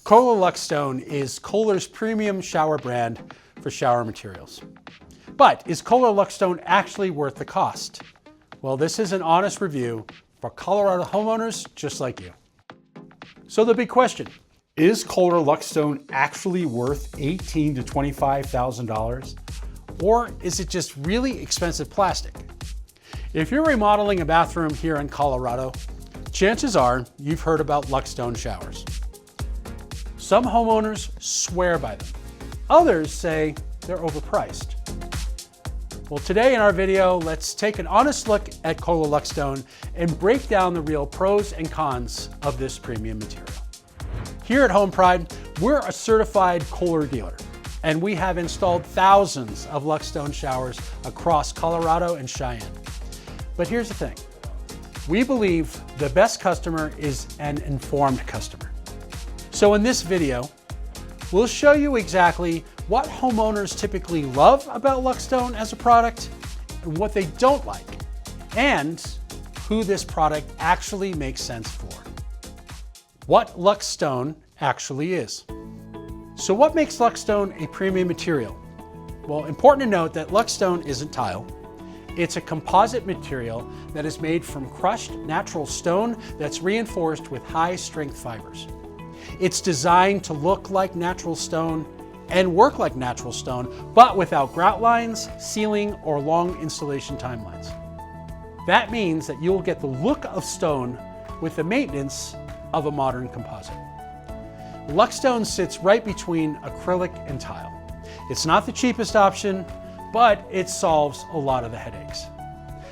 Kohler LuxStone is Kohler's premium shower brand for shower materials. But is Kohler LuxStone actually worth the cost? Well, this is an honest review for Colorado homeowners just like you. So the big question, is Kohler LuxStone actually worth $18,000 to $25,000? Or is it just really expensive plastic? If you're remodeling a bathroom here in Colorado, chances are you've heard about LuxStone showers. Some homeowners swear by them. Others say they're overpriced. Well, today in our video, let's take an honest look at Kohler LuxStone and break down the real pros and cons of this premium material. Here at HomePride, we're a certified Kohler dealer, and we have installed thousands of LuxStone showers across Colorado and Cheyenne. But here's the thing. We believe the best customer is an informed customer. So in this video, we'll show you exactly what homeowners typically love about LuxStone as a product and what they don't like, and who this product actually makes sense for. What LuxStone actually is. So what makes LuxStone a premium material? Well, important to note that LuxStone isn't tile. It's a composite material that is made from crushed natural stone that's reinforced with high-strength fibers. It's designed to look like natural stone and work like natural stone, but without grout lines, sealing, or long installation timelines. That means that you'll get the look of stone with the maintenance of a modern composite. LuxStone sits right between acrylic and tile. It's not the cheapest option, but it solves a lot of the headaches.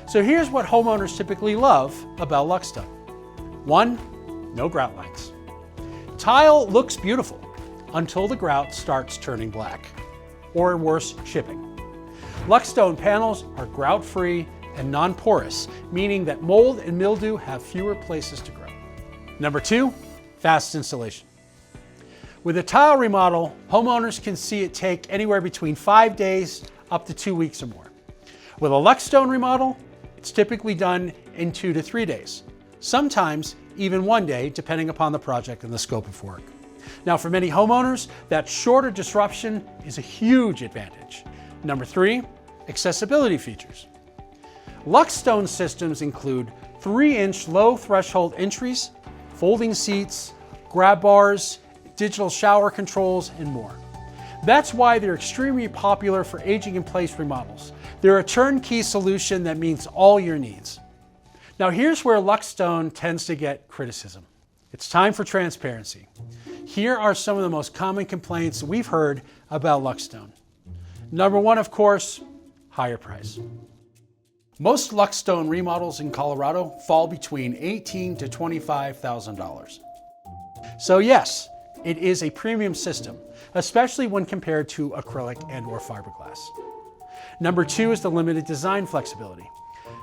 So here's what homeowners typically love about LuxStone. 1, no grout lines. Tile looks beautiful until the grout starts turning black, or worse, chipping. LuxStone panels are grout-free and non-porous, meaning that mold and mildew have fewer places to grow. Number 2, fast installation. With a tile remodel, homeowners can see it take anywhere between 5 days up to 2 weeks or more. With a LuxStone remodel, it's typically done in 2 to 3 days, sometimes even 1 day, depending upon the project and the scope of work. Now, for many homeowners, that shorter disruption is a huge advantage. Number 3, accessibility features. LuxStone systems include 3-inch low threshold entries, folding seats, grab bars, digital shower controls, and more. That's why they're extremely popular for aging in place remodels. They're a turnkey solution that meets all your needs. Now here's where LuxStone tends to get criticism. It's time for transparency. Here are some of the most common complaints we've heard about LuxStone. Number 1, of course, higher price. Most LuxStone remodels in Colorado fall between $18,000 to $25,000. So yes, it is a premium system, especially when compared to acrylic and/or fiberglass. Number 2 is the limited design flexibility.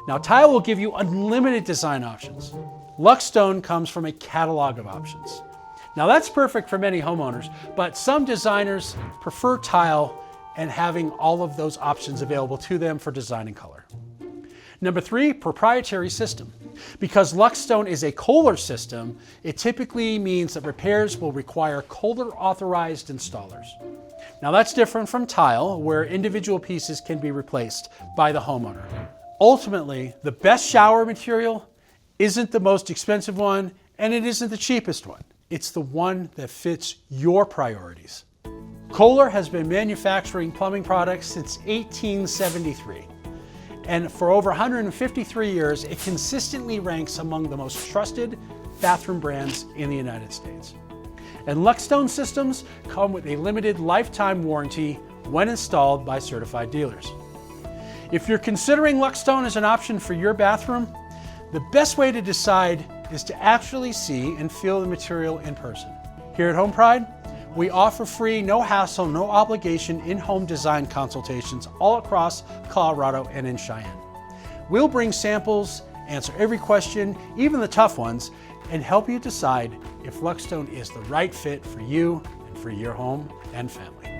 Now, tile will give you unlimited design options. LuxStone comes from a catalog of options. Now, that's perfect for many homeowners, but some designers prefer tile and having all of those options available to them for design and color. Number 3, proprietary system. Because LuxStone is a Kohler system, it typically means that repairs will require Kohler authorized installers. Now that's different from tile, where individual pieces can be replaced by the homeowner. Ultimately, the best shower material isn't the most expensive one, and it isn't the cheapest one. It's the one that fits your priorities. Kohler has been manufacturing plumbing products since 1873. And for over 153 years, it consistently ranks among the most trusted bathroom brands in the United States. And LuxStone systems come with a limited lifetime warranty when installed by certified dealers. If you're considering LuxStone as an option for your bathroom, the best way to decide is to actually see and feel the material in person. Here at HomePride, we offer free, no hassle, no obligation in-home design consultations all across Colorado and in Cheyenne. We'll bring samples, answer every question, even the tough ones, and help you decide if LuxStone is the right fit for you and for your home and family.